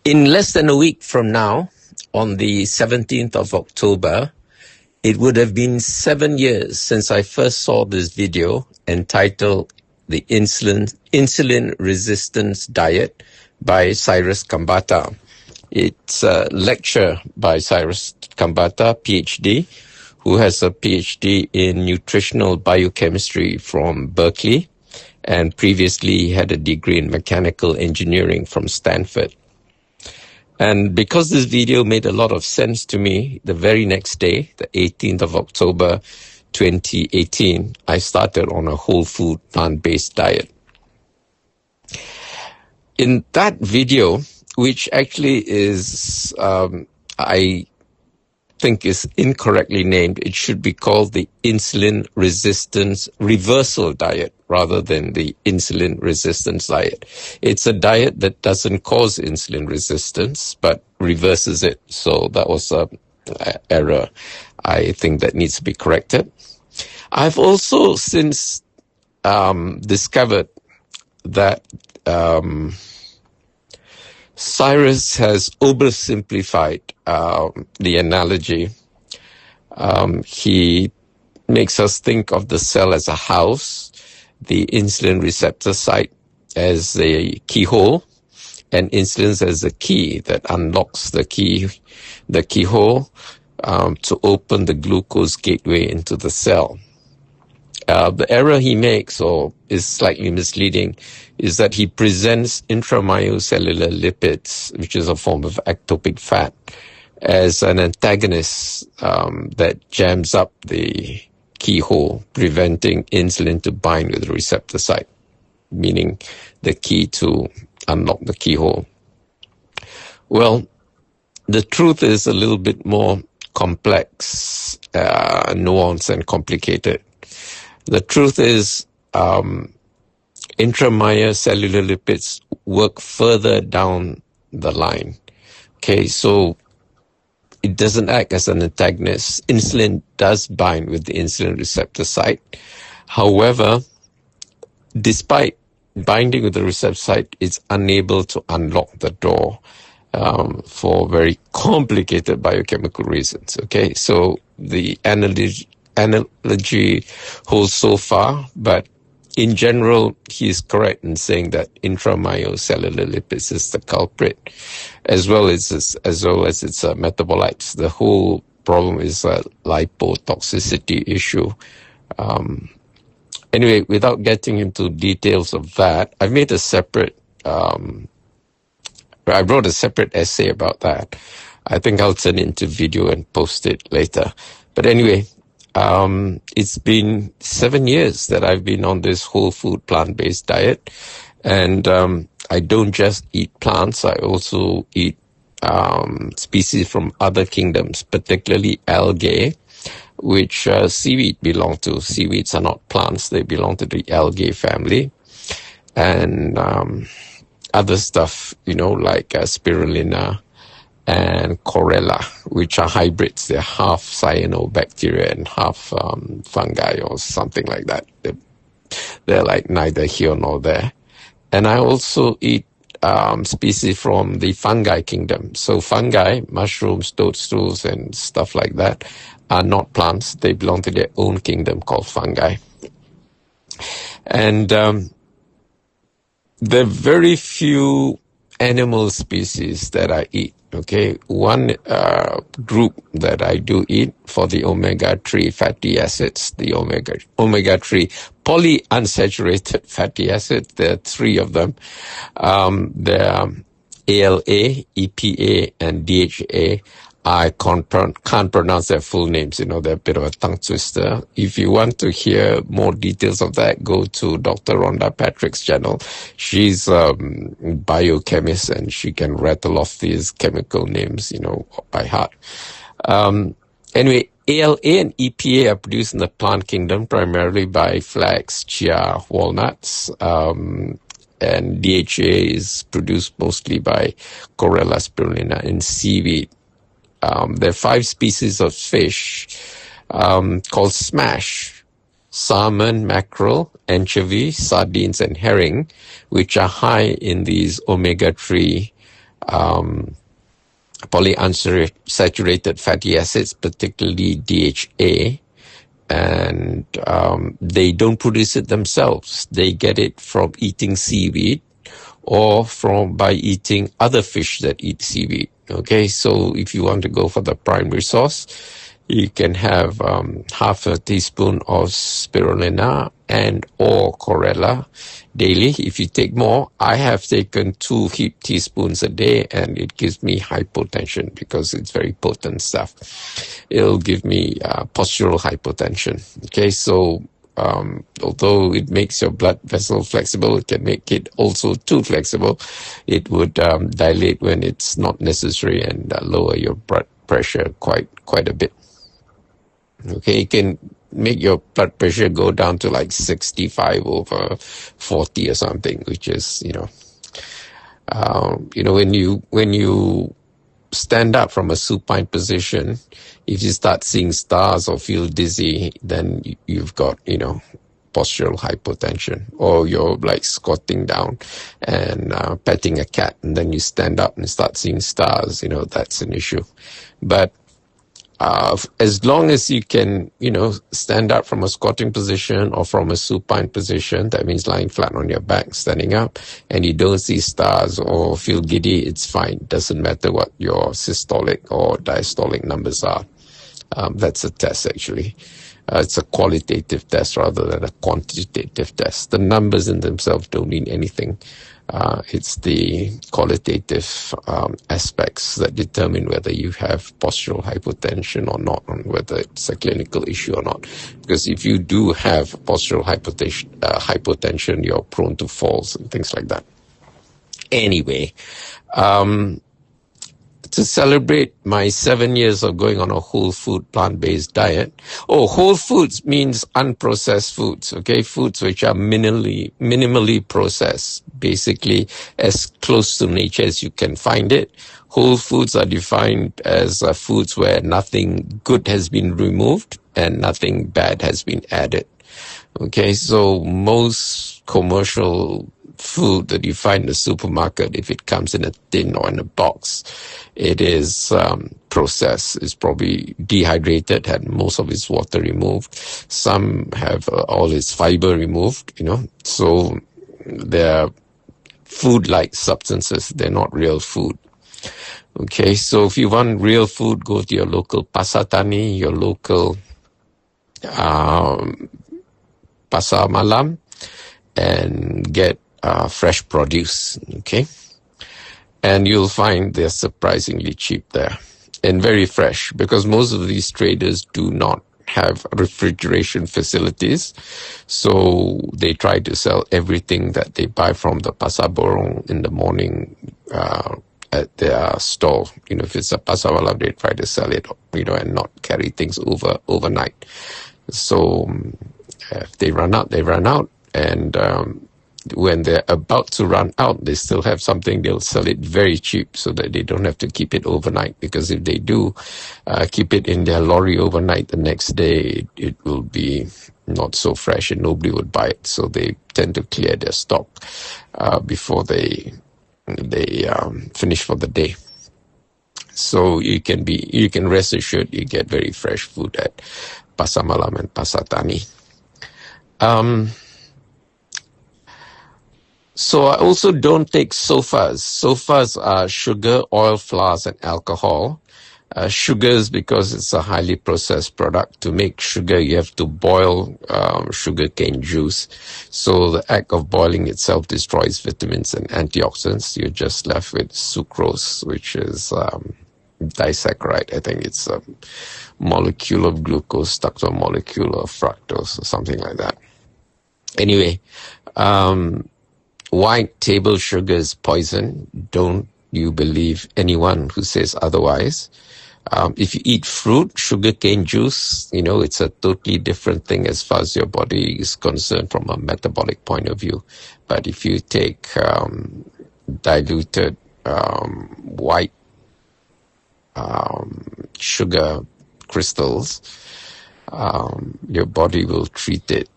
In less than a week from now, on the 17th of October, it would have been 7 years since I first saw this video entitled The Insulin Resistance Diet by Cyrus Kambata. It's a lecture by Cyrus Kambata, PhD, who has a PhD in nutritional biochemistry from Berkeley, and previously he had a degree in mechanical engineering from Stanford. And because this video made a lot of sense to me, the very next day, the 18th of October, 2018, I started on a whole food plant-based diet. In that video, which actually is, I think is incorrectly named, it should be called the insulin resistance reversal diet rather than the insulin resistance diet. It's a diet that doesn't cause insulin resistance, but reverses it. So that was an error, I think, that needs to be corrected. I've also since discovered that Cyrus has oversimplified the analogy. He makes us think of the cell as a house, the insulin receptor site as a keyhole, and insulin as a key that unlocks the keyhole to open the glucose gateway into the cell. The error he makes, or is slightly misleading, is that he presents intramyocellular lipids, which is a form of ectopic fat, as an antagonist that jams up the keyhole, preventing insulin to bind with the receptor site, meaning the key to unlock the keyhole. Well, the truth is a little bit more complex, nuanced, and complicated. The truth is, intramyocellular lipids work further down the line. Okay, so it doesn't act as an antagonist. Insulin does bind with the insulin receptor site. However, despite binding with the receptor site, it's unable to unlock the door for very complicated biochemical reasons. Okay, so the analogy holds so far, but in general, he is correct in saying that intramyocellular lipids is the culprit, as well as its metabolites. The whole problem is a lipotoxicity issue. Anyway, without getting into details of that, I've made a separate. I wrote a separate essay about that. I think I'll turn it into video and post it later. But anyway. It's been 7 years that I've been on this whole food plant-based diet, and I don't just eat plants. I also eat species from other kingdoms, particularly algae, which seaweed belong to. Seaweeds are not plants; they belong to the algae family, and other stuff, like spirulina and chlorella, which are hybrids. They're half cyanobacteria and half fungi or something like that. They're like neither here nor there. And I also eat species from the fungi kingdom. So fungi, mushrooms, toadstools, and stuff like that are not plants. They belong to their own kingdom called fungi. And there are very few animal species that I eat. Okay, one group that I do eat for the omega-3 fatty acids, the omega-3 polyunsaturated fatty acids, there are 3 of them. There are ALA, EPA, and DHA. I can't pronounce their full names. They're a bit of a tongue twister. If you want to hear more details of that, go to Dr. Rhonda Patrick's channel. She's a biochemist and she can rattle off these chemical names, by heart. Anyway, ALA and EPA are produced in the plant kingdom primarily by flax, chia, walnuts, and DHA is produced mostly by chlorella, spirulina, and seaweed. There are 5 species of fish called smash: salmon, mackerel, anchovy, sardines, and herring, which are high in these omega-3 polyunsaturated fatty acids, particularly DHA, and they don't produce it themselves. They get it from eating seaweed or by eating other fish that eat seaweed. Okay, so if you want to go for the primary source, you can have half a teaspoon of spirulina and or chlorella daily. If you take more, I have taken 2 heaped teaspoons a day, and it gives me hypotension because it's very potent stuff. It'll give me postural hypotension. Okay, so although it makes your blood vessel flexible, it can make it also too flexible. It would dilate when it's not necessary and lower your blood pressure quite a bit. Okay, it can make your blood pressure go down to like 65 over 40 or something, which is, when you stand up from a supine position, if you start seeing stars or feel dizzy, then you've got, postural hypotension. Or you're like squatting down and petting a cat, and then you stand up and start seeing stars, that's an issue. But as long as you can, stand up from a squatting position or from a supine position, that means lying flat on your back, standing up, and you don't see stars or feel giddy, it's fine. Doesn't matter what your systolic or diastolic numbers are. That's a test, actually. It's a qualitative test rather than a quantitative test. The numbers in themselves don't mean anything. It's the qualitative aspects that determine whether you have postural hypotension or not, and whether it's a clinical issue or not. Because if you do have postural hypotension, you're prone to falls and things like that. Anyway, to celebrate my 7 years of going on a whole food plant-based diet. Whole foods means unprocessed foods, okay? Foods which are minimally processed, basically as close to nature as you can find it. Whole foods are defined as foods where nothing good has been removed and nothing bad has been added. Okay, so most commercial food that you find in the supermarket, if it comes in a tin or in a box, it is processed. It's probably dehydrated, had most of its water removed. Some have all its fiber removed, so they're food-like substances. They're not real food. Okay, so if you want real food, go to your local pasar tani, your local pasar malam, and get fresh produce, okay? And you'll find they're surprisingly cheap there and very fresh, because most of these traders do not have refrigeration facilities, so they try to sell everything that they buy from the pasar borong in the morning at their stall. If it's a pasar malam, they try to sell it, and not carry things overnight. So if they run out, they run out, and when they're about to run out, they still have something, they'll sell it very cheap so that they don't have to keep it overnight. Because if they do keep it in their lorry overnight, the next day it will be not so fresh and nobody would buy it. So they tend to clear their stock before they finish for the day. So you can rest assured you get very fresh food at Pasar Malam and Pasar Tani. So I also don't take sofas. Sofas are sugar, oil, flours, and alcohol. Sugars, because it's a highly processed product. To make sugar, you have to boil sugarcane juice. So the act of boiling itself destroys vitamins and antioxidants. You're just left with sucrose, which is disaccharide. I think it's a molecule of glucose stuck to a molecule of fructose or something like that. Anyway, white table sugar is poison. Don't you believe anyone who says otherwise. If you eat fruit, sugarcane juice, it's a totally different thing as far as your body is concerned from a metabolic point of view. But if you take diluted white sugar crystals, your body will treat it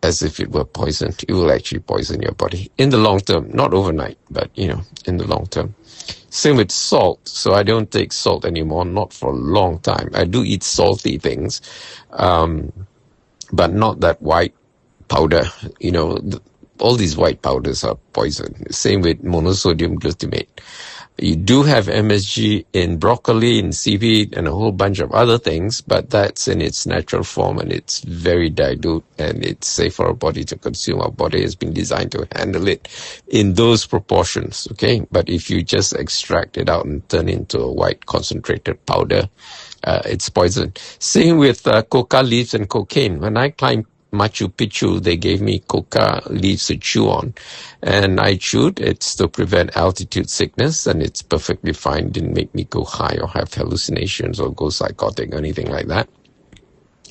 as if it were poison. It will actually poison your body in the long term, not overnight, but in the long term. Same with salt. So I don't take salt anymore, not for a long time. I do eat salty things, but not that white powder. All these white powders are poison. Same with monosodium glutamate. You do have MSG in broccoli, in seaweed, and a whole bunch of other things, but that's in its natural form, and it's very dilute, and it's safe for our body to consume. Our body has been designed to handle it in those proportions, okay? But if you just extract it out and turn it into a white concentrated powder, it's poison. Same with coca leaves and cocaine. When I climbed Machu Picchu, they gave me coca leaves to chew on, and I chewed. It's to prevent altitude sickness, and it's perfectly fine. Didn't make me go high or have hallucinations or go psychotic or anything like that.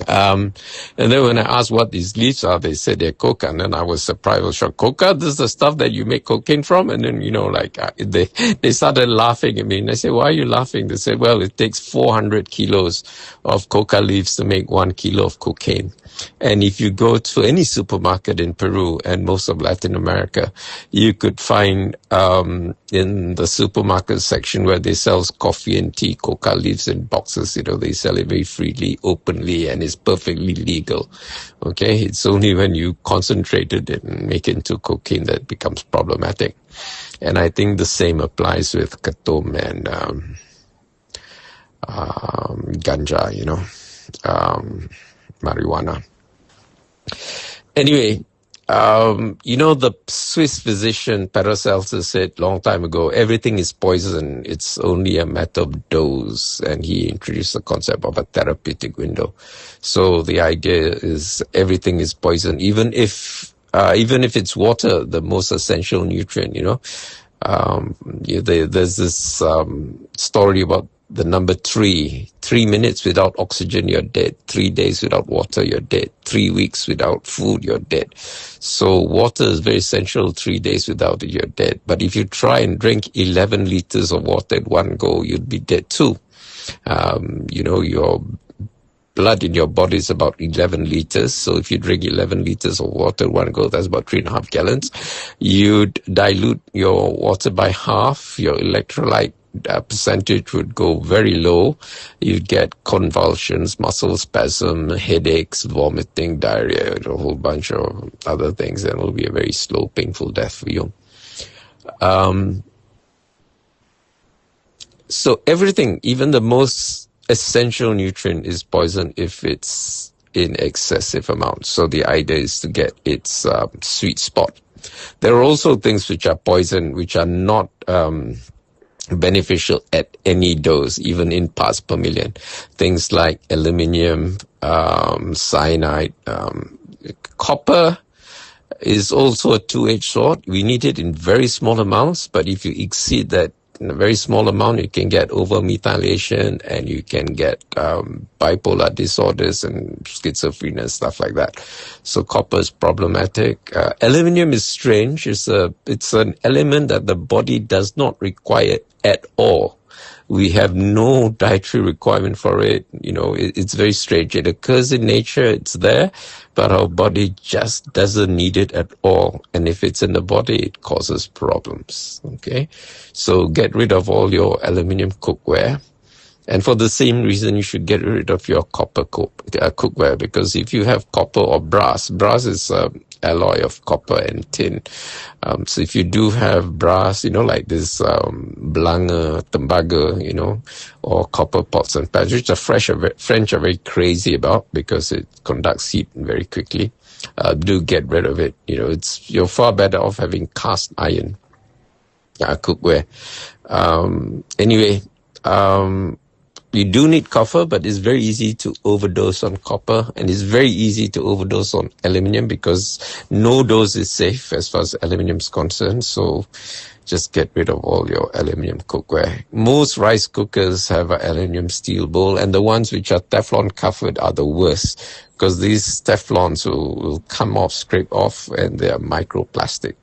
And then when I asked what these leaves are, they said they're coca, and then I was surprised. I was shocked. Coca, this is the stuff that you make cocaine from? And then, they started laughing at me, and I said, why are you laughing? They said, well, it takes 400 kilos of coca leaves to make 1 kilo of cocaine. And if you go to any supermarket in Peru and most of Latin America, you could find in the supermarket section where they sell coffee and tea, coca leaves in boxes. They sell it very freely, openly, and it's perfectly legal. Okay, it's only when you concentrate it and make it into cocaine that it becomes problematic. And I think the same applies with katom and ganja, marijuana. Anyway, the Swiss physician Paracelsus said long time ago, everything is poison. It's only a matter of dose. And he introduced the concept of a therapeutic window. So the idea is everything is poison, even if it's water, the most essential nutrient, there's this story about the number 3. 3 minutes without oxygen, you're dead. 3 days without water, you're dead. 3 weeks without food, you're dead. So water is very essential. 3 days without it, you're dead. But if you try and drink 11 liters of water at one go, you'd be dead too. Your blood in your body is about 11 liters. So if you drink 11 liters of water at one go, that's about 3.5 gallons. You'd dilute your water by half. Your electrolyte percentage would go very low. You'd get convulsions, muscle spasm, headaches, vomiting, diarrhea, a whole bunch of other things, and it'll be a very slow, painful death for you. So everything, even the most essential nutrient, is poison if it's in excessive amounts. So the idea is to get its sweet spot. There are also things which are poison, which are not beneficial at any dose, even in parts per million. Things like aluminium, cyanide, copper is also a two-edged sword. We need it in very small amounts, but if you exceed that in a very small amount, you can get over-methylation, and you can get bipolar disorders and schizophrenia and stuff like that. So copper is problematic. Aluminium is strange. It's an element that the body does not require at all. We have no dietary requirement for it. It's very strange. It occurs in nature. It's there, but our body just doesn't need it at all. And if it's in the body, it causes problems. Okay, so get rid of all your aluminium cookware. And for the same reason, you should get rid of your copper cookware, because if you have copper or brass is alloy of copper and tin. So if you do have brass, like this Belanga, tembaga, or copper pots and pans, which the French are very crazy about because it conducts heat very quickly, do get rid of it. You're far better off having cast iron cookware. Anyway, you do need copper, but it's very easy to overdose on copper, and it's very easy to overdose on aluminium because no dose is safe as far as aluminium is concerned. So just get rid of all your aluminium cookware. Most rice cookers have an aluminium steel bowl, and the ones which are Teflon covered are the worst, because these Teflons will come off, scrape off, and they are microplastic.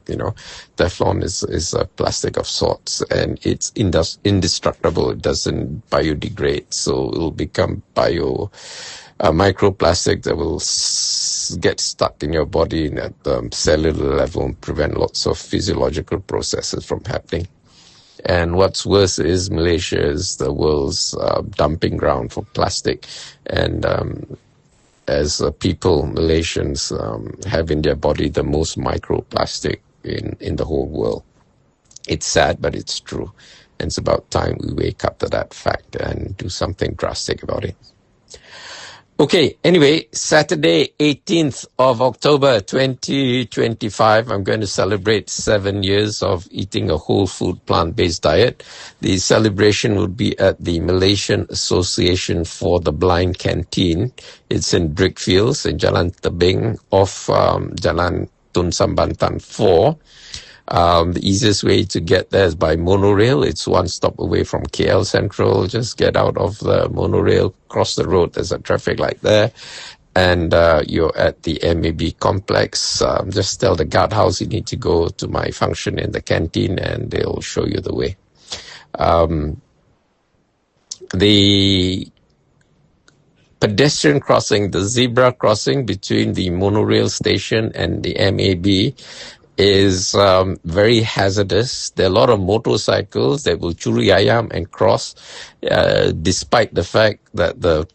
Teflon is a plastic of sorts, and it's indestructible. It doesn't biodegrade, so it will become microplastic that will get stuck in your body at the cellular level and prevent lots of physiological processes from happening. And what's worse is Malaysia is the world's dumping ground for plastic. And as people, Malaysians have in their body the most microplastic in the whole world. It's sad, but it's true. And it's about time we wake up to that fact and do something drastic about it. Okay, anyway, Saturday, 18th of October, 2025, I'm going to celebrate 7 years of eating a whole food plant-based diet. The celebration will be at the Malaysian Association for the Blind Canteen. It's in Brickfields in Jalan Tebing off Jalan Tun Sambanthan 4. The easiest way to get there is by monorail. It's one stop away from KL Central. Just get out of the monorail, cross the road. There's a traffic light there. And you're at the MAB complex. Just tell the guardhouse you need to go to my function in the canteen and they'll show you the way. The pedestrian crossing, the zebra crossing between the monorail station and the MAB is very hazardous. There are a lot of motorcycles that will curi ayam and cross, despite the fact that the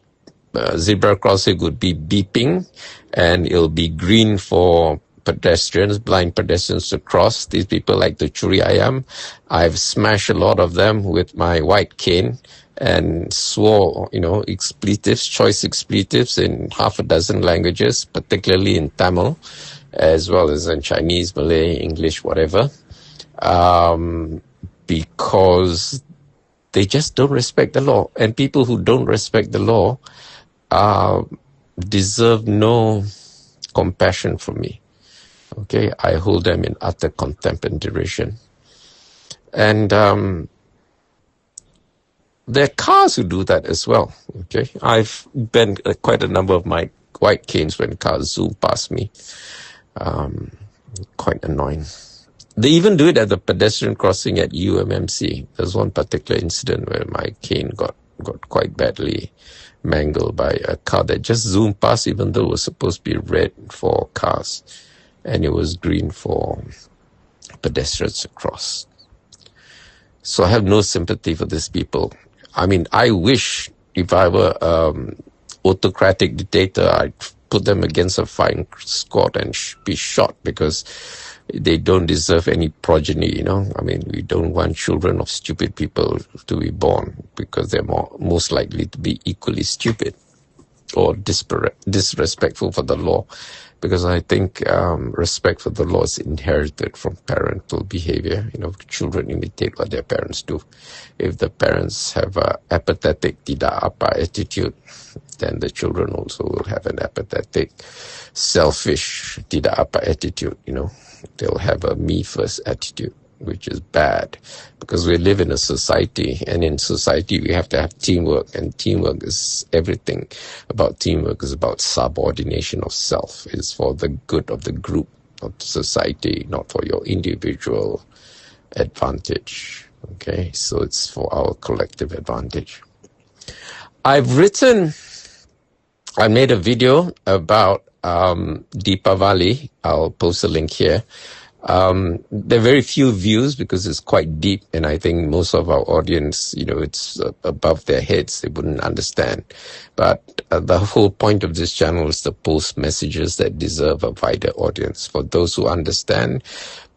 zebra crossing would be beeping and it'll be green for pedestrians, blind pedestrians to cross. These people like to curi ayam. I've smashed a lot of them with my white cane and swore, expletives, choice expletives in half a dozen languages, particularly in Tamil, as well as in Chinese, Malay, English, whatever, because they just don't respect the law. And people who don't respect the law deserve no compassion from me. Okay, I hold them in utter contempt and derision. And there are cars who do that as well. Okay, I've bent quite a number of my white canes when cars zoom past me. Quite annoying. They even do it at the pedestrian crossing at UMMC. There's one particular incident where my cane got quite badly mangled by a car that just zoomed past, even though it was supposed to be red for cars and it was green for pedestrians to cross. So I have no sympathy for these people. I mean, I wish if I were autocratic dictator, I'd put them against a firing squad and be shot because they don't deserve any progeny, I mean, we don't want children of stupid people to be born because they're most likely to be equally stupid or disrespectful for the law, because I think respect for the law is inherited from parental behavior. Children imitate what their parents do. If the parents have a apathetic tidak apa attitude, then the children also will have an apathetic, selfish tidak apa attitude. They'll have a me first attitude, which is bad, because we live in a society, and in society we have to have teamwork, and teamwork is everything. About teamwork is about subordination of self. It's for the good of the group, of the society, not for your individual advantage. Okay, so it's for our collective advantage. I made a video about Deepavali. I'll post a link here. There are very few views because it's quite deep, and I think most of our audience, it's above their heads. They wouldn't understand. But the whole point of this channel is to post messages that deserve a wider audience. For those who understand,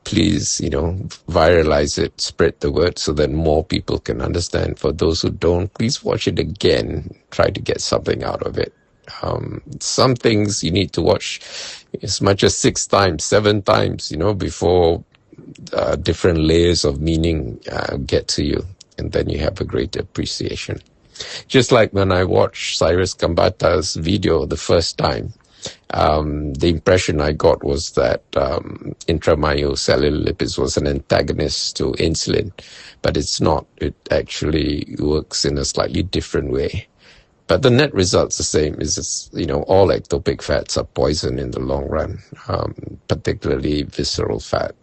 please, viralize it, spread the word so that more people can understand. For those who don't, please watch it again. Try to get something out of it. Some things you need to watch as much as 6 times, 7 times, before different layers of meaning get to you, and then you have a great appreciation. Just like when I watched Cyrus Kambata's video the first time, the impression I got was that intramyocellular lipids was an antagonist to insulin, but it's not. It actually works in a slightly different way. But the net result's the same. Is all ectopic fats are poison in the long run, particularly visceral fat.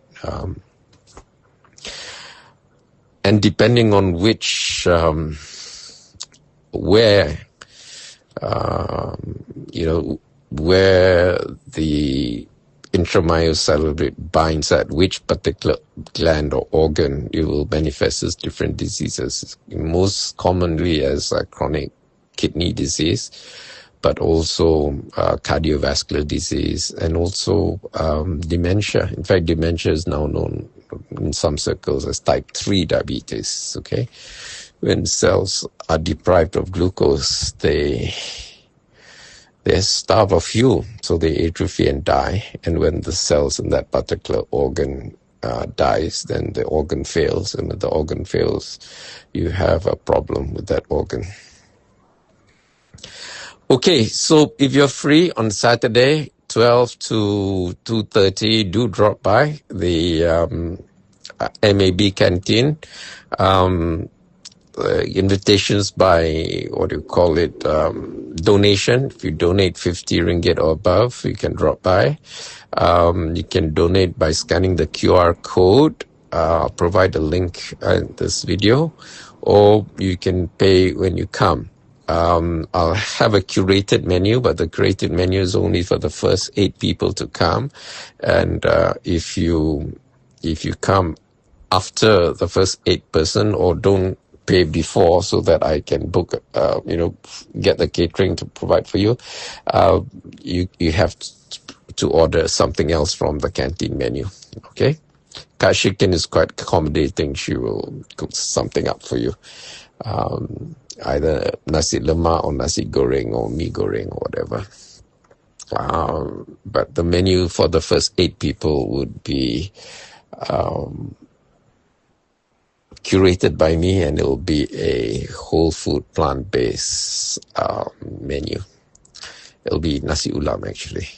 And depending on which, where the intramyocellular binds at which particular gland or organ, it will manifest as different diseases, most commonly as chronic kidney disease, but also cardiovascular disease, and also dementia. In fact, dementia is now known in some circles as type 3 diabetes, okay? When cells are deprived of glucose, they're starved of fuel, so they atrophy and die. And when the cells in that particular organ dies, then the organ fails. And when the organ fails, you have a problem with that organ. Okay, so if you're free on Saturday, 12 to 2:30, do drop by the MAB Canteen. Invitations by, donation. If you donate 50 ringgit or above, you can drop by. You can donate by scanning the QR code. I'll provide a link in this video, or you can pay when you come. I'll have a curated menu, but the curated menu is only for the first 8 people to come. And if you come after the first 8 person, or don't pay before so that I can book, get the catering to provide for you, you have to order something else from the canteen menu, okay? Kashikin is quite accommodating. She will cook something up for you. Either nasi lemak or nasi goreng or mee goreng or whatever. But the menu for the first 8 people would be curated by me, and it will be a whole food, plant-based menu. It'll be nasi ulam, actually.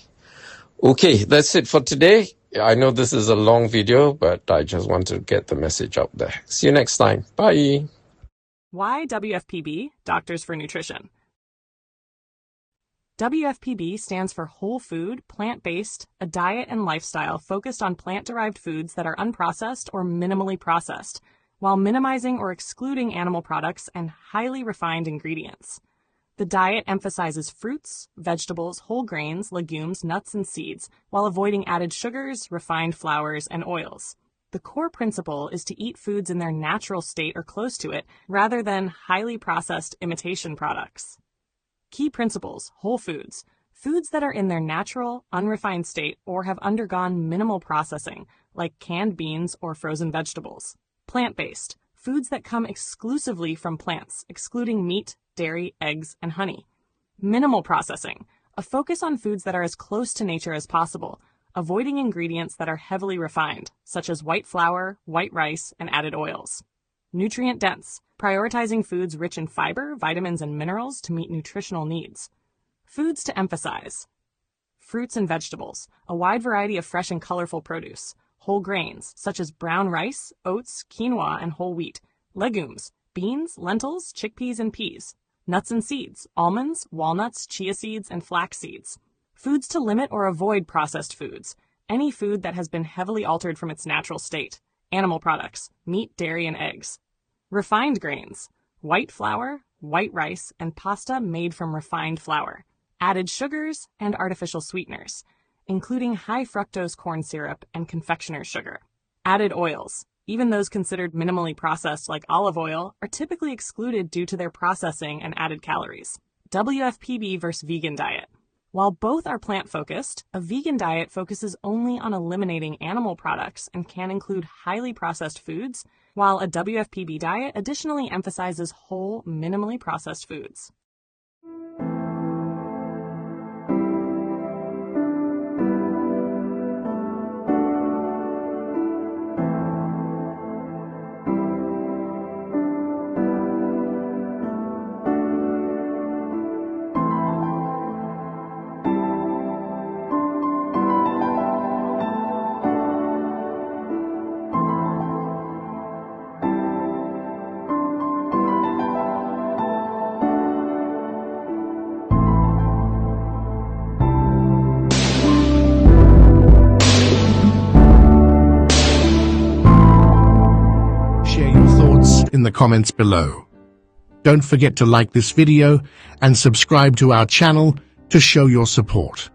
Okay, that's it for today. I know this is a long video, but I just want to get the message out there. See you next time. Bye. Why WFPB? Doctors for Nutrition. WFPB stands for Whole Food, Plant-Based, a diet and lifestyle focused on plant-derived foods that are unprocessed or minimally processed, while minimizing or excluding animal products and highly refined ingredients. The diet emphasizes fruits, vegetables, whole grains, legumes, nuts, and seeds, while avoiding added sugars, refined flours, and oils. The core principle is to eat foods in their natural state or close to it, rather than highly processed imitation products. Key principles: whole foods, foods that are in their natural, unrefined state or have undergone minimal processing, like canned beans or frozen vegetables. Plant-based, foods that come exclusively from plants, excluding meat, dairy, eggs, and honey. Minimal processing, a focus on foods that are as close to nature as possible, avoiding ingredients that are heavily refined, such as white flour, white rice, and added oils. Nutrient dense, prioritizing foods rich in fiber, vitamins, and minerals to meet nutritional needs. Foods to emphasize: fruits and vegetables, a wide variety of fresh and colorful produce. Whole grains, such as brown rice, oats, quinoa, and whole wheat. Legumes, beans, lentils, chickpeas, and peas. Nuts and seeds, almonds, walnuts, chia seeds, and flax seeds. Foods to limit or avoid processed foods, any food that has been heavily altered from its natural state. Animal products, meat, dairy, and eggs. Refined grains, white flour, white rice, and pasta made from refined flour. Added sugars and artificial sweeteners, including high fructose corn syrup and confectioner's sugar. Added oils, even those considered minimally processed like olive oil, are typically excluded due to their processing and added calories. WFPB versus vegan diet. While both are plant-focused, a vegan diet focuses only on eliminating animal products and can include highly processed foods, while a WFPB diet additionally emphasizes whole, minimally processed foods. In the comments below. Don't forget to like this video and subscribe to our channel to show your support.